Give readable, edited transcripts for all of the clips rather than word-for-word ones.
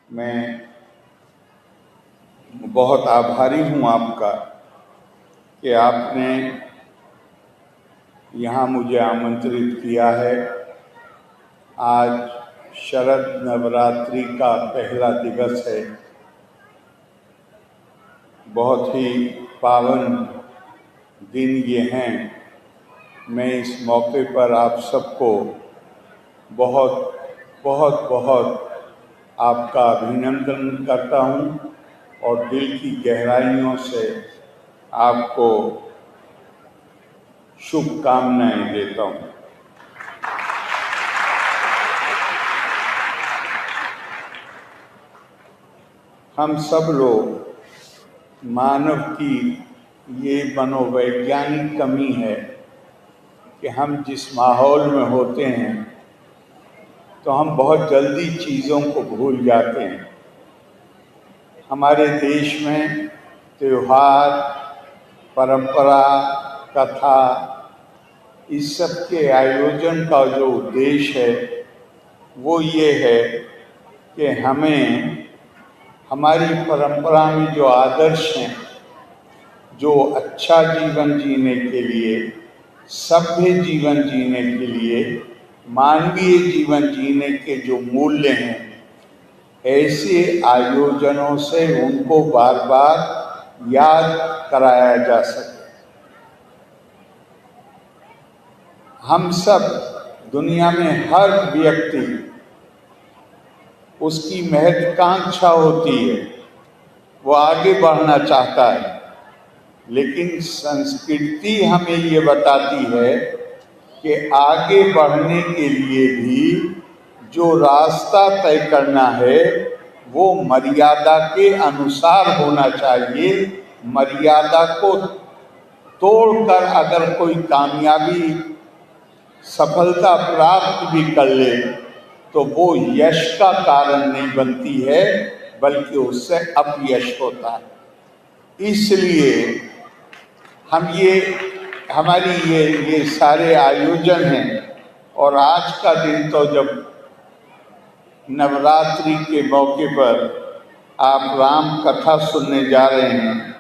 मैं बहुत आभारी हूँ आपका कि आपने यहाँ मुझे आमंत्रित किया है। आज शरद नवरात्रि का पहला दिवस है। बहुत ही पावन दिन ये हैं। मैं इस मौके पर आप सबको बहुत बहुत बहुत आपका अभिनंदन करता हूँ और दिल की गहराइयों से आपको शुभकामनाएं देता हूँ। हम सब लोग मानव की ये मनोवैज्ञानिक कमी है कि हम जिस माहौल में होते हैं तो हम बहुत जल्दी चीज़ों को भूल जाते हैं। हमारे देश में त्योहार, परंपरा, कथा, इस सब के आयोजन का जो उद्देश्य है वो ये है कि हमें हमारी परंपरा में जो आदर्श हैं, जो अच्छा जीवन जीने के लिए, सभ्य जीवन जीने के लिए, मानवीय जीवन जीने के जो मूल्य हैं, ऐसे आयोजनों से उनको बार बार याद कराया जा सके। हम सब दुनिया में हर व्यक्ति उसकी महत्वाकांक्षा होती है, वो आगे बढ़ना चाहता है, लेकिन संस्कृति हमें ये बताती है कि आगे बढ़ने के लिए भी जो रास्ता तय करना है वो मर्यादा के अनुसार होना चाहिए। मर्यादा को तोड़कर अगर कोई कामयाबी, सफलता प्राप्त भी कर ले तो वो यश का कारण नहीं बनती है, बल्कि उससे अपयश होता है। इसलिए हम हमारी ये सारे आयोजन हैं। और आज का दिन तो जब नवरात्रि के मौके पर आप राम कथा सुनने जा रहे हैं,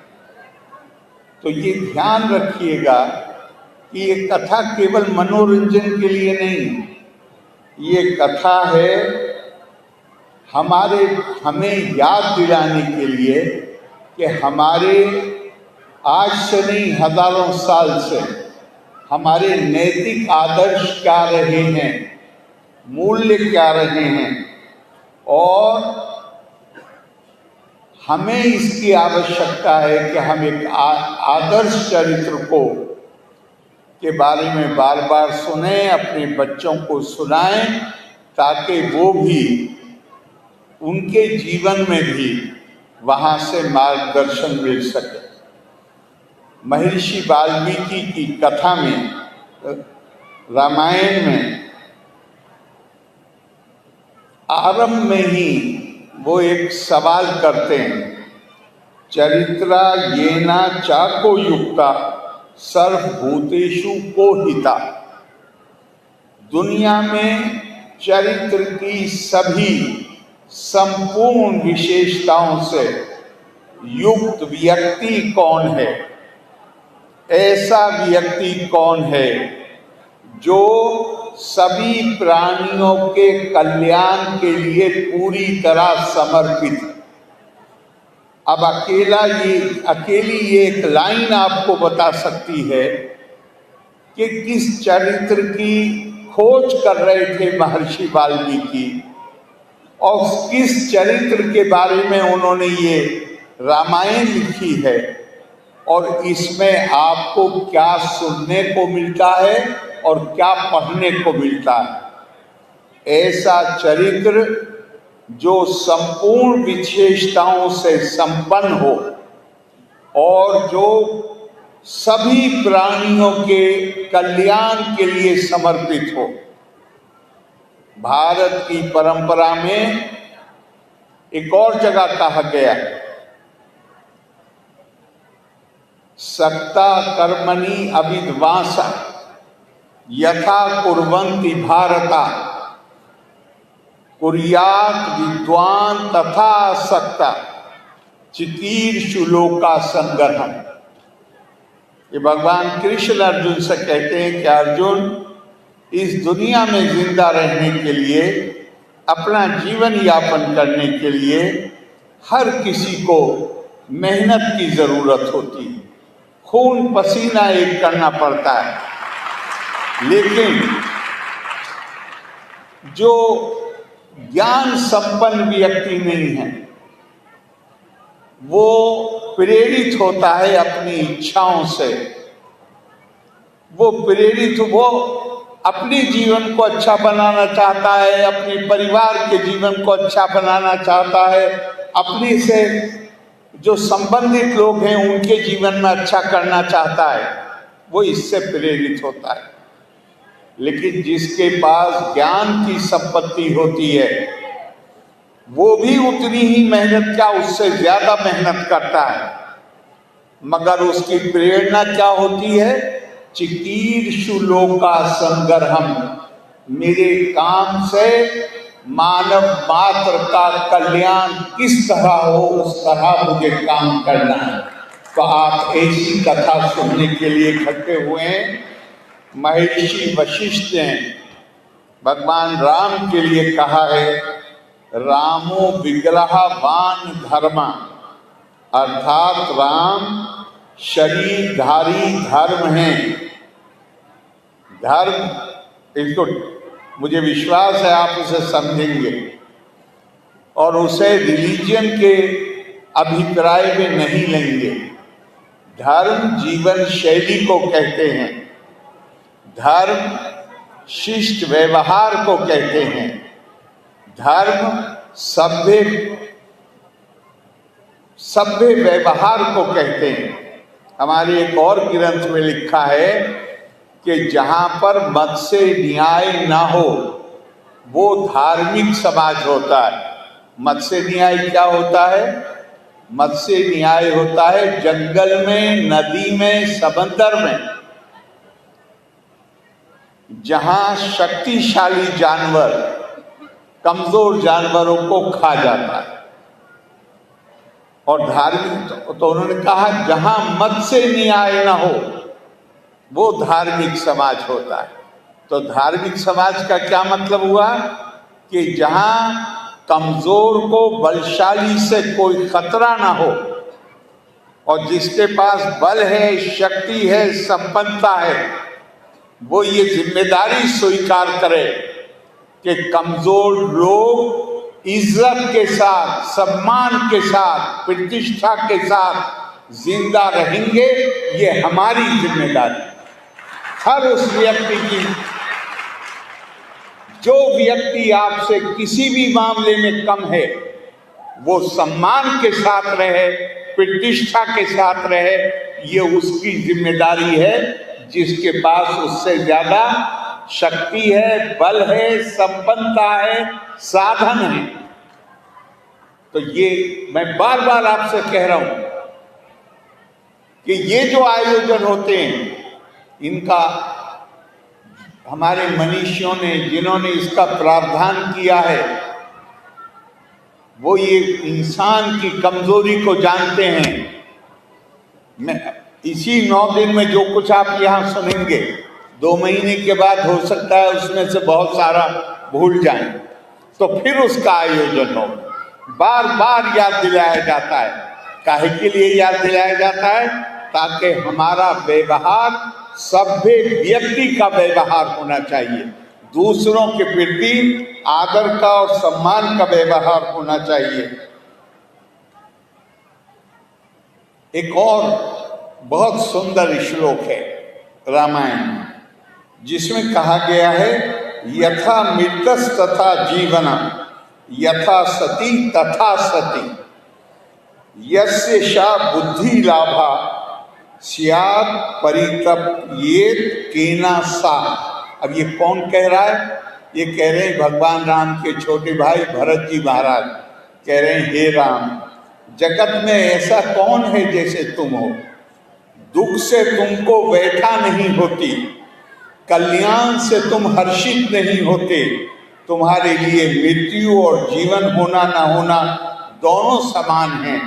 तो ये ध्यान रखिएगा कि ये कथा केवल मनोरंजन के लिए नहीं, ये कथा है हमें याद दिलाने के लिए कि हमारे आज से नहीं, हजारों साल से हमारे नैतिक आदर्श क्या रहे हैं, मूल्य क्या रहे हैं, और हमें इसकी आवश्यकता है कि हम एक आदर्श चरित्र के बारे में बार बार सुने, अपने बच्चों को सुनाएं, ताकि वो भी उनके जीवन में भी वहाँ से मार्गदर्शन मिल सके। महर्षि वाल्मीकि की कथा में, रामायण में आरंभ में ही वो एक सवाल करते हैं, चरित्रा येना चाको युक्ता सर्वभूतेषु को हिता। दुनिया में चरित्र की सभी संपूर्ण विशेषताओं से युक्त व्यक्ति कौन है? ऐसा व्यक्ति कौन है जो सभी प्राणियों के कल्याण के लिए पूरी तरह समर्पित है? अब अकेली ये एक लाइन आपको बता सकती है कि किस चरित्र की खोज कर रहे थे महर्षि वाल्मीकि और किस चरित्र के बारे में उन्होंने ये रामायण लिखी है, और इसमें आपको क्या सुनने को मिलता है और क्या पढ़ने को मिलता है। ऐसा चरित्र जो संपूर्ण विशेषताओं से संपन्न हो और जो सभी प्राणियों के कल्याण के लिए समर्पित हो। भारत की परंपरा में एक और जगह कहा गया है, सक्ता कर्मणि अविद्वांसा यथा कुर्वन्ति भारता। कुर्यात विद्वान तथा सक्ता चिकीर्षु लोका संग्रहम। ये भगवान कृष्ण अर्जुन से कहते हैं कि अर्जुन, इस दुनिया में जिंदा रहने के लिए, अपना जीवन यापन करने के लिए हर किसी को मेहनत की जरूरत होती है, खून पसीना एक करना पड़ता है। लेकिन जो ज्ञान संपन्न व्यक्ति नहीं है, वो प्रेरित होता है अपनी इच्छाओं से। वो अपने जीवन को अच्छा बनाना चाहता है, अपने परिवार के जीवन को अच्छा बनाना चाहता है, अपने से जो संबंधित लोग हैं उनके जीवन में अच्छा करना चाहता है, वो इससे प्रेरित होता है। लेकिन जिसके पास ज्ञान की संपत्ति होती है, वो भी उतनी ही मेहनत, क्या उससे ज्यादा मेहनत करता है, मगर उसकी प्रेरणा क्या होती है? चिकीर्षु लोका संग्रहम, मेरे काम से मानव मात्र का कल्याण किस तरह हो, उस तरह मुझे काम करना है। तो आप ऐसी कथा सुनने के लिए इकट्ठे हुए हैं। महर्षि वशिष्ठ ने भगवान राम के लिए कहा है, रामो विग्रहवान धर्म, अर्थात राम शरीरधारी धर्म है। धर्म, इसको मुझे विश्वास है आप उसे समझेंगे और उसे रिलीजन के अभिप्राय में नहीं लेंगे। धर्म जीवन शैली को कहते हैं, धर्म शिष्ट व्यवहार को कहते हैं, धर्म सभ्य व्यवहार को कहते हैं। हमारे एक और ग्रंथ में लिखा है कि जहां पर मत से न्याय ना हो वो धार्मिक समाज होता है। मत से न्याय क्या होता है? मत से न्याय होता है जंगल में, नदी में, समंदर में जहां शक्तिशाली जानवर कमजोर जानवरों को खा जाता है। और धार्मिक तो उन्होंने कहा जहां मत से न्याय ना हो वो धार्मिक समाज होता है। तो धार्मिक समाज का क्या मतलब हुआ कि जहां कमजोर को बलशाली से कोई खतरा ना हो और जिसके पास बल है, शक्ति है, संपन्नता है, वो ये जिम्मेदारी स्वीकार करे कि कमजोर लोग इज्जत के साथ, सम्मान के साथ, प्रतिष्ठा के साथ जिंदा रहेंगे। ये हमारी जिम्मेदारी हर उस व्यक्ति की, जो व्यक्ति आपसे किसी भी मामले में कम है, वो सम्मान के साथ रहे, प्रतिष्ठा के साथ रहे। ये उसकी जिम्मेदारी है जिसके पास उससे ज्यादा शक्ति है, बल है, संपन्नता है, साधन है। तो ये मैं बार बार आपसे कह रहा हूं कि ये जो आयोजन होते हैं, इनका हमारे मनीषियों ने, जिन्होंने इसका प्रावधान किया है, वो ये इंसान की कमजोरी को जानते हैं। मैं इसी 9 दिन में जो कुछ आप यहाँ सुनेंगे, 2 महीने के बाद हो सकता है उसमें से बहुत सारा भूल जाएं, तो फिर उसका आयोजन हो। बार बार याद दिलाया जाता है। काहे के लिए याद दिलाया जाता है? ताकि हमारा व्यवहार सभ्य व्यक्ति का व्यवहार होना चाहिए, दूसरों के प्रति आदर का और सम्मान का व्यवहार होना चाहिए। एक और बहुत सुंदर श्लोक है रामायण में, जिसमें कहा गया है, यथा मृतस् तथा जीवनम, यथा सती तथा सती, यस्य सा बुद्धि लाभा स्यात् परितप्येत केना सा। अब ये कौन कह रहा है? ये कह रहे हैं भगवान राम के छोटे भाई भरत जी महाराज। कह रहे हैं, हे राम, जगत में ऐसा कौन है जैसे तुम हो? दुख से तुमको व्यथा नहीं होती, कल्याण से तुम हर्षित नहीं होते, तुम्हारे लिए मृत्यु और जीवन होना ना होना दोनों समान हैं।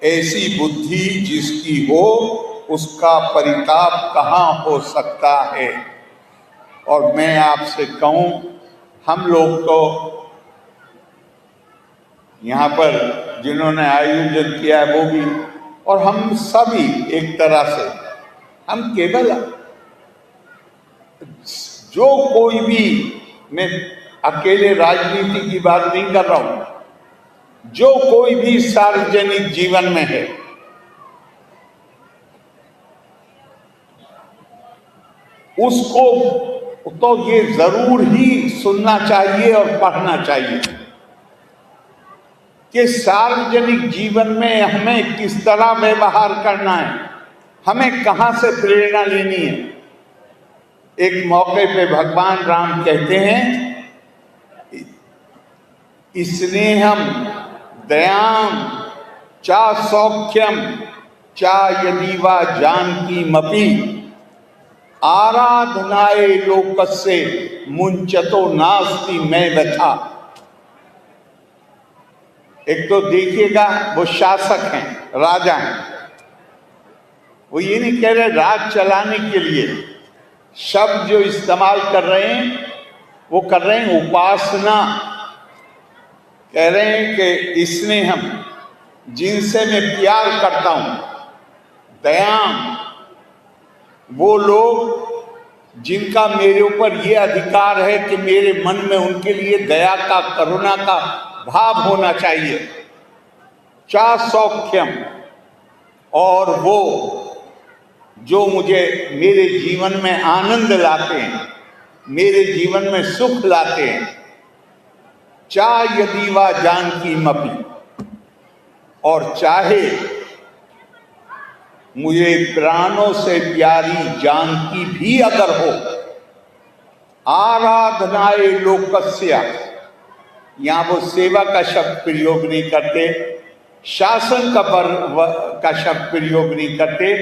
ऐसी बुद्धि जिसकी हो उसका परिताप कहाँ हो सकता है। और मैं आपसे कहूँ, हम लोग तो यहाँ पर जिन्होंने आयोजन किया है वो भी, और हम सभी एक तरह से, हम केवल जो कोई भी, मैं अकेले राजनीति की बात नहीं कर रहा हूं, जो कोई भी सार्वजनिक जीवन में है, उसको तो ये जरूर ही सुनना चाहिए और पढ़ना चाहिए कि सार्वजनिक जीवन में हमें किस तरह व्यवहार करना है, हमें कहां से प्रेरणा लेनी है। एक मौके पे भगवान राम कहते हैं, स्नेहम दयाम चा सौख्यम चा यदीवा जानकी मपी आराधनाए लोकस्य मुंचतो नास्ति मैं व्यथा। एक तो देखिएगा, वो शासक हैं, राजा हैं, वो ये नहीं कह रहे राज चलाने के लिए, शब्द जो इस्तेमाल कर रहे हैं वो कर रहे हैं उपासना। कह रहे हैं कि स्नेहम, जिनसे मैं प्यार करता हूं, दयाम, वो लोग जिनका मेरे ऊपर ये अधिकार है कि मेरे मन में उनके लिए दया का, करुणा का भाव होना चाहिए। चा सौख्यम, और वो जो मुझे मेरे जीवन में आनंद लाते हैं, मेरे जीवन में सुख लाते हैं। चा यदीवा जानकी मपी, और चाहे मुझे प्राणों से प्यारी जानकी भी अगर हो। आराधनाए लोकस्य, यहाँ वो सेवा का शब्द प्रयोग नहीं करते, शासन का शब्द प्रयोग नहीं करते।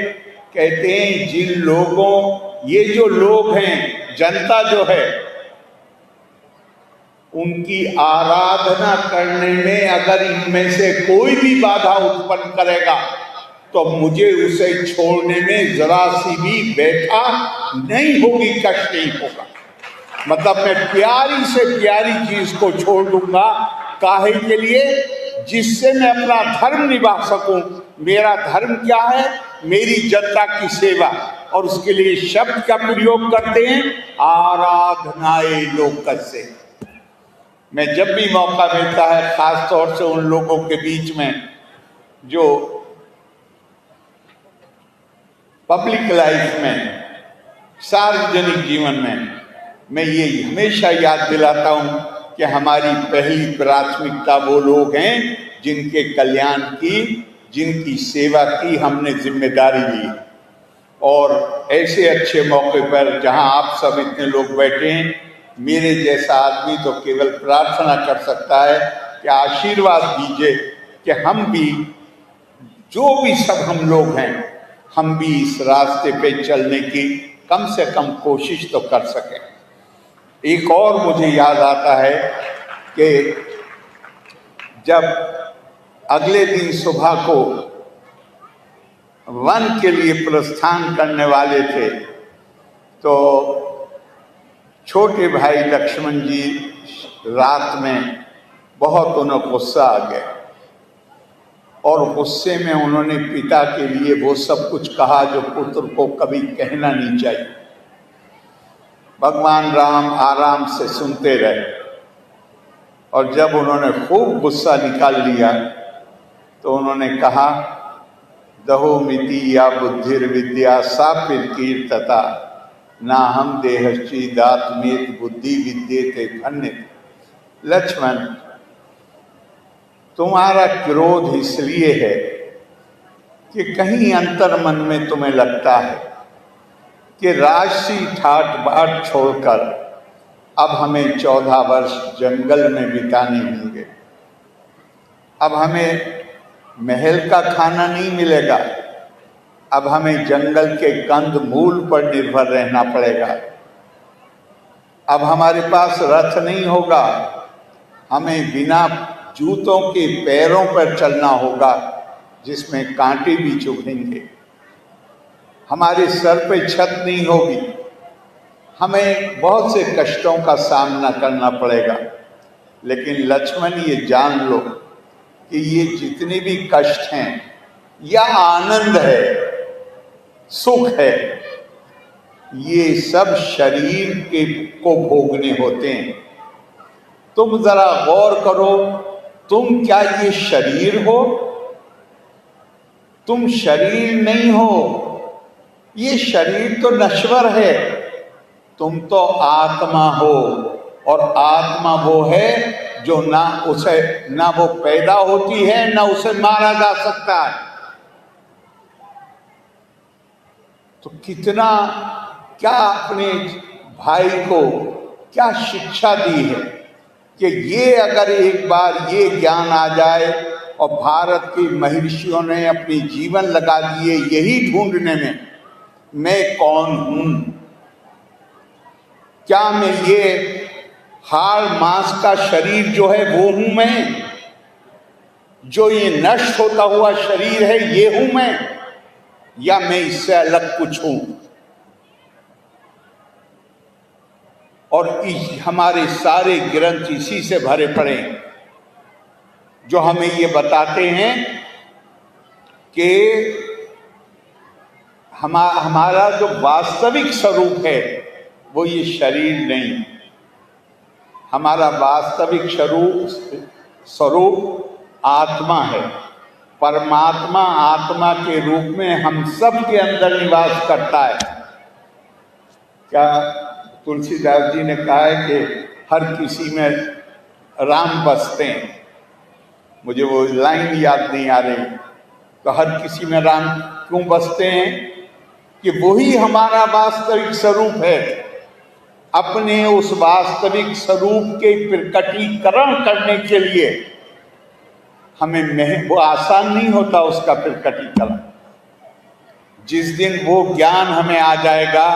कहते हैं जिन लोगों, ये जो लोग हैं, जनता जो है, उनकी आराधना करने में अगर इनमें से कोई भी बाधा उत्पन्न करेगा तो मुझे उसे छोड़ने में जरा सी भी व्यथा नहीं होगी, कष्ट नहीं होगा। मतलब मैं प्यारी से प्यारी चीज को छोड़ दूंगा, काहे के लिए? जिससे मैं अपना धर्म निभा सकूं। मेरा धर्म क्या है? मेरी जनता की सेवा। और उसके लिए शब्द का प्रयोग करते हैं, आराधनाए लोकस्य। मैं जब भी मौका मिलता है, खास तौर से उन लोगों के बीच में जो पब्लिक लाइफ में, सार्वजनिक जीवन में, मैं ये हमेशा याद दिलाता हूं कि हमारी पहली प्राथमिकता वो लोग हैं जिनके कल्याण की, जिनकी सेवा की हमने जिम्मेदारी ली। और ऐसे अच्छे मौके पर जहां आप सब इतने लोग बैठे हैं, मेरे जैसा आदमी तो केवल प्रार्थना कर सकता है कि आशीर्वाद दीजिए कि हम भी, जो भी सब हम लोग हैं, हम भी इस रास्ते पे चलने की कम से कम कोशिश तो कर सकें। एक और मुझे याद आता है कि जब अगले दिन सुबह को वन के लिए प्रस्थान करने वाले थे, तो छोटे भाई लक्ष्मण जी रात में बहुत उन्हें गुस्सा आ गया, और गुस्से में उन्होंने पिता के लिए वो सब कुछ कहा जो पुत्र को कभी कहना नहीं चाहिए। भगवान राम आराम से सुनते रहे, और जब उन्होंने खूब गुस्सा निकाल लिया तो उन्होंने कहा, दहो मिति या बुद्धिर विद्या सा फिर कीर्तता ना हम देहश्चिदात्मेत बुद्धि विद्येते धन्य। लक्ष्मण, तुम्हारा क्रोध इसलिए है कि कहीं अंतर मन में तुम्हें लगता है कि राजसी ठाट बाट छोड़कर अब हमें 14 वर्ष जंगल में बिताने होंगे। अब हमें महल का खाना नहीं मिलेगा, अब हमें जंगल के कंद मूल पर निर्भर रहना पड़ेगा। अब हमारे पास रथ नहीं होगा, हमें बिना जूतों के पैरों पर चलना होगा जिसमें कांटे भी चुभेंगे। हमारे सर पे छत नहीं होगी, हमें बहुत से कष्टों का सामना करना पड़ेगा। लेकिन लक्ष्मण ये जान लो कि ये जितने भी कष्ट हैं या आनंद है, सुख है, ये सब शरीर के को भोगने होते हैं। तुम जरा गौर करो, तुम क्या ये शरीर हो? तुम शरीर नहीं हो, ये शरीर तो नश्वर है, तुम तो आत्मा हो। और आत्मा वो है जो ना वो पैदा होती है, ना उसे मारा जा सकता है। तो कितना क्या अपने भाई को क्या शिक्षा दी है कि ये अगर एक बार ये ज्ञान आ जाए, और भारत के महर्षियों ने अपनी जीवन लगा दिए यही ढूंढने में, मैं कौन हूं, क्या मैं ये हाड़ मांस का शरीर जो है वो हूं मैं, जो ये नष्ट होता हुआ शरीर है ये हूं मैं, या मैं इससे अलग कुछ हूं? और हमारे सारे ग्रंथ इसी से भरे पड़े हैं जो हमें ये बताते हैं कि हमारा जो वास्तविक स्वरूप है वो ये शरीर नहीं। हमारा वास्तविक स्वरूप आत्मा है। परमात्मा आत्मा के रूप में हम सब के अंदर निवास करता है। क्या तुलसीदास जी ने कहा है कि हर किसी में राम बसते हैं। मुझे वो लाइन याद नहीं आ रही, तो हर किसी में राम क्यों बसते हैं? कि वही हमारा वास्तविक स्वरूप है। अपने उस वास्तविक स्वरूप के प्रकटीकरण करने के लिए हमें वो आसान नहीं होता उसका प्रकटीकरण। जिस दिन वो ज्ञान हमें आ जाएगा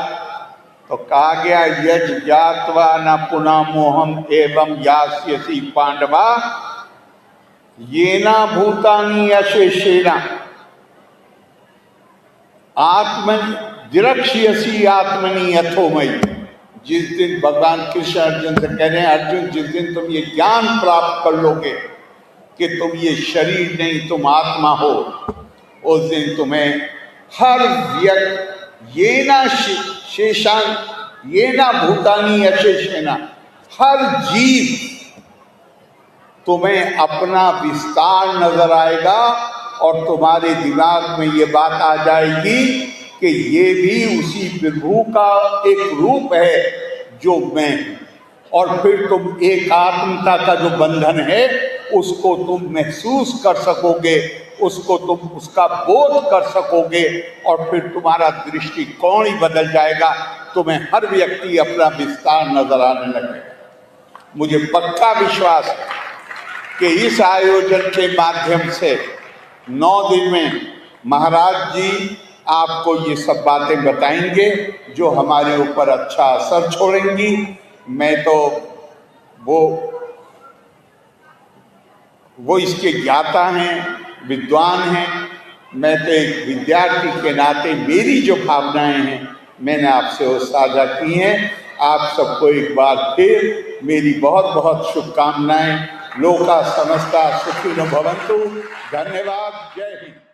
तो कहा गया, यज ज्ञात्वा न पुनः मोहम एवं यास्यसि पांडवा येना भूतानि अशेषेण आत्मनि दिरक्ष्यसि आत्मनि अथोमयि। जिस दिन भगवान कृष्ण अर्जुन से कह रहे हैं, अर्जुन जिस दिन तुम ये ज्ञान प्राप्त कर लोगे कि तुम ये शरीर नहीं तुम आत्मा हो, उस दिन तुम्हें हर व्यक्ति ये ना भूतानी अशेषेना, हर जीव तुम्हें अपना विस्तार नजर आएगा और तुम्हारे दिमाग में ये बात आ जाएगी कि ये भी उसी प्रभु का एक रूप है जो मैं हूं। और फिर तुम एक आत्मता का जो बंधन है उसको तुम महसूस कर सकोगे, उसको तुम उसका बोध कर सकोगे, और फिर तुम्हारा दृष्टिकोण ही बदल जाएगा। तुम्हें हर व्यक्ति अपना विस्तार नजर आने लगेगा। मुझे पक्का विश्वास है कि इस आयोजन के माध्यम से 9 दिन में महाराज जी आपको ये सब बातें बताएंगे जो हमारे ऊपर अच्छा असर छोड़ेंगी। मैं तो वो इसके ज्ञाता हैं, विद्वान हैं। मैं तो एक विद्यार्थी के नाते मेरी जो भावनाएं हैं मैंने आपसे वो साझा की हैं। आप सबको एक बार फिर मेरी बहुत बहुत शुभकामनाएं। लोका समस्ता सुखिनो भवन्तु। धन्यवाद। जय हिंद।